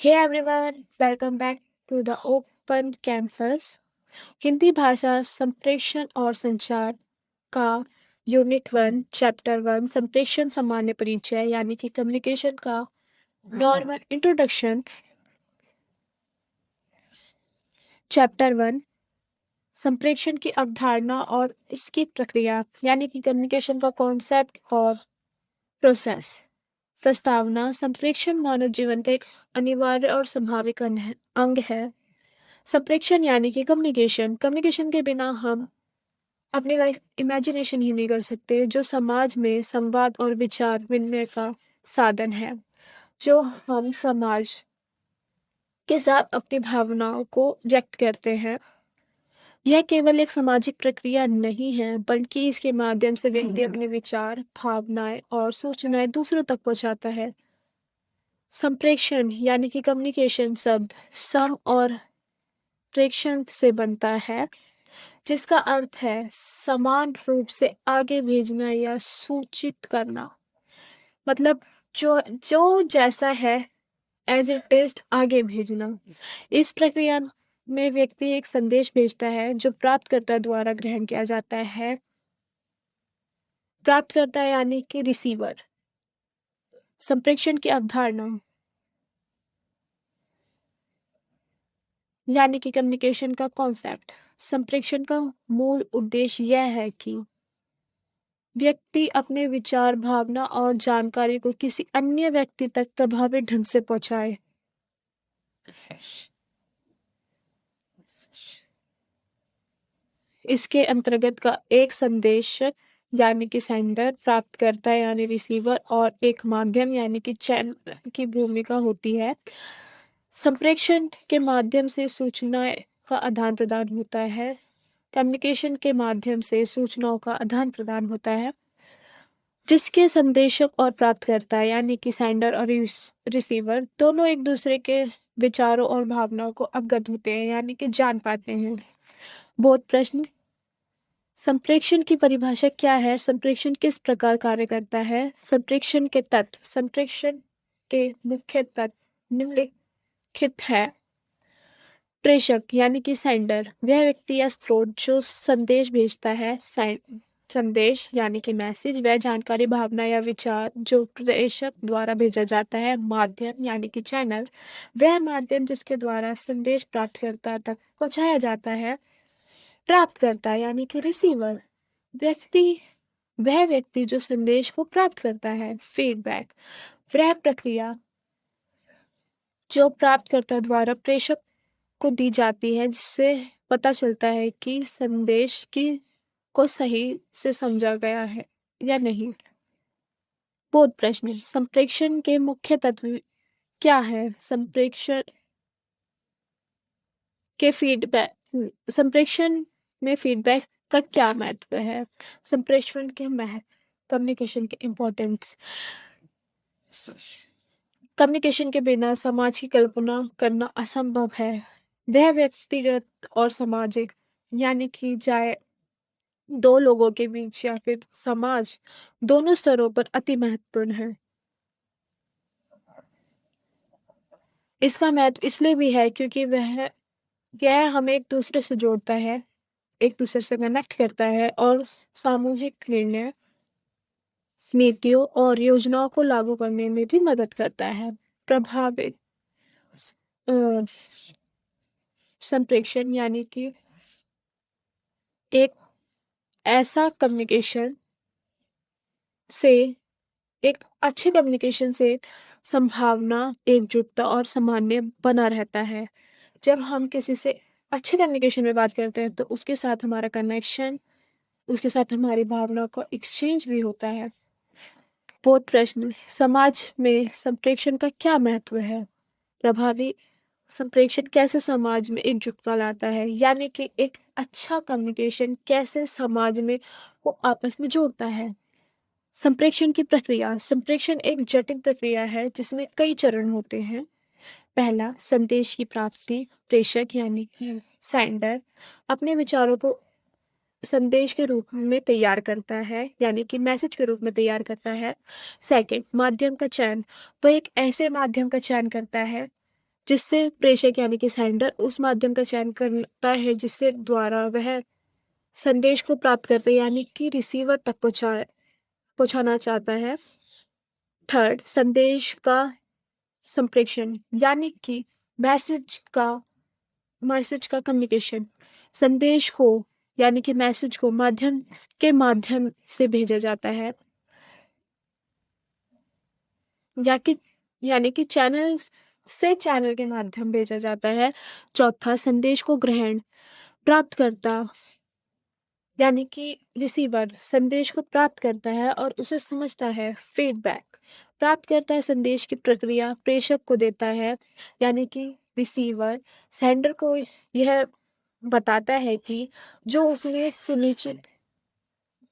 Hey everyone, welcome back to the Open Campus. Hindi भाषा संप्रेषण और संचार का यूनिट 1 चैप्टर 1 संप्रेषण सामान्य परिचय यानी कि कम्युनिकेशन का नॉर्मल इंट्रोडक्शन। चैप्टर 1 संप्रेषण की अवधारणा और इसकी प्रक्रिया यानी कि कम्युनिकेशन का कॉन्सेप्ट और प्रोसेस। प्रस्तावना संप्रेषण मानव जीवन का एक अनिवार्य और स्वाभाविक अंग है। संप्रेषण यानी कि कम्युनिकेशन कम्युनिकेशन के बिना हम अपनी लाइफ इमेजिनेशन ही नहीं कर सकते, जो समाज में संवाद और विचार विनिमय का साधन है, जो हम समाज के साथ अपनी भावनाओं को व्यक्त करते हैं। यह केवल एक सामाजिक प्रक्रिया नहीं है, बल्कि इसके माध्यम से व्यक्ति अपने विचार, भावनाएं और सूचनाएं दूसरों तक पहुंचाता है। संप्रेषण यानी कि कम्युनिकेशन शब्द सम और प्रेषण से बनता है, जिसका अर्थ है समान रूप से आगे भेजना या सूचित करना। मतलब जो जो जैसा है एज इट इज आगे भेजना। इस प्रक्रिया में व्यक्ति एक संदेश भेजता है जो प्राप्तकर्ता द्वारा ग्रहण किया जाता है। प्राप्तकर्ता यानी कि रिसीवर। संप्रेषण की अवधारणा यानी कि कम्युनिकेशन का कॉन्सेप्ट। संप्रेषण का मूल उद्देश्य यह है कि व्यक्ति अपने विचार, भावना और जानकारी को किसी अन्य व्यक्ति तक प्रभावी ढंग से पहुंचाए। इसके अंतर्गत का एक संदेश यानी कि सेंडर, प्राप्तकर्ता यानी रिसीवर और एक माध्यम यानी कि चैनल की भूमिका होती है। संप्रेषण के माध्यम से सूचना का आदान प्रदान होता है। कम्युनिकेशन के माध्यम से सूचनाओं का आदान प्रदान होता है, जिसके संदेशक और प्राप्तकर्ता यानी कि सेंडर और रिसीवर दोनों एक दूसरे के विचारों और भावनाओं को अवगत होते हैं यानी कि जान पाते हैं। बहुत प्रश्न। संप्रेषण की परिभाषा क्या है? संप्रेषण किस प्रकार कार्य करता है? संप्रेषण के तत्व। संप्रेषण के मुख्य तत्व निम्नलिखित है। प्रेषक यानी कि सेंडर, वह व्यक्ति या स्रोत जो संदेश भेजता है। संदेश यानी कि मैसेज, वह जानकारी, भावना या विचार जो प्रेषक द्वारा भेजा जाता है। माध्यम यानी कि चैनल, वह माध्यम जिसके द्वारा संदेश प्राप्तकर्ता तक पहुंचाया जाता है। प्राप्तकर्ता यानी कि रिसीवर, वह व्यक्ति जो संदेश को प्राप्त करता है। फीडबैक, वह प्रक्रिया जो प्राप्तकर्ता द्वारा प्रेषक को दी जाती है, जिससे पता चलता है कि संदेश को सही से समझा गया है या नहीं। बोध प्रश्न। संप्रेषण के मुख्य तत्व क्या है? संप्रेषण में फीडबैक का क्या महत्व है? संप्रेषण के महत्व। कम्युनिकेशन के इम्पोर्टेंस। कम्युनिकेशन के बिना समाज की कल्पना करना असंभव है। वह व्यक्तिगत और सामाजिक यानी कि चाहे दो लोगों के बीच या फिर समाज, दोनों स्तरों पर अति महत्वपूर्ण है। इसका महत्व इसलिए भी है क्योंकि यह हमें एक दूसरे से जोड़ता है, एक दूसरे से कनेक्ट करता है और सामूहिक निर्णय, नीतियों और योजनाओं को लागू करने में भी मदद करता है। प्रभावित संप्रेषण यानी कि एक ऐसा कम्युनिकेशन से एक अच्छे कम्युनिकेशन से संभावना, एकजुटता और सामान्य बना रहता है। जब हम किसी से अच्छे कम्युनिकेशन में बात करते हैं तो उसके साथ हमारा कनेक्शन, उसके साथ हमारी भावना का एक्सचेंज भी होता है। बहुत प्रश्न। समाज में संप्रेषण का क्या महत्व है? प्रभावी संप्रेषण कैसे समाज में एकजुटता लाता है, यानी कि एक अच्छा कम्युनिकेशन कैसे समाज में को आपस में जोड़ता है। संप्रेषण की प्रक्रिया। संप्रेषण एक जटिल प्रक्रिया है जिसमें कई चरण होते हैं। पहला, संदेश की प्राप्ति। प्रेषक यानी कि सेंडर अपने विचारों को संदेश के रूप में तैयार करता है, यानी कि मैसेज के रूप में तैयार करता है। सेकंड, माध्यम का चयन। वह एक ऐसे माध्यम का चयन करता है जिससे प्रेषक यानी कि सेंडर उस माध्यम का चयन करता है जिससे द्वारा वह संदेश को प्राप्त करते यानी कि रिसीवर तक पहुंचाना चाहता है। थर्ड, संदेश का संप्रेषण यानी कि मैसेज का कम्युनिकेशन। संदेश को यानी कि मैसेज को माध्यम से भेजा जाता है या कि यानी कि चैनल के माध्यम भेजा जाता है। चौथा, संदेश को ग्रहण। प्राप्तकर्ता यानी कि रिसीवर संदेश को प्राप्त करता है और उसे समझता है। फीडबैक, प्राप्त करता है संदेश की प्रक्रिया प्रेषक को देता है यानी कि रिसीवर सेंडर को यह बताता है कि जो उसने सुनिश्चित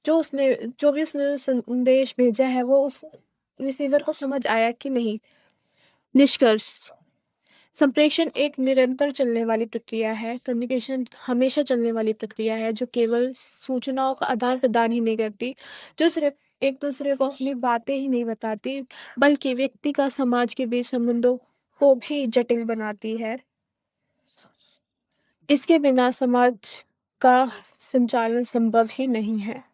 जो भी उसने संदेश भेजा है वो उस रिसीवर को समझ आया कि नहीं। निष्कर्ष, संप्रेषण एक निरंतर चलने वाली प्रक्रिया है। कम्युनिकेशन हमेशा चलने वाली प्रक्रिया है जो केवल सूचनाओं का आदान प्रदान ही नहीं करती, जो सिर्फ एक दूसरे को अपनी बातें ही नहीं बताती, बल्कि व्यक्ति का समाज के बीच संबंधों को भी जटिल बनाती है। इसके बिना समाज का संचालन संभव ही नहीं है।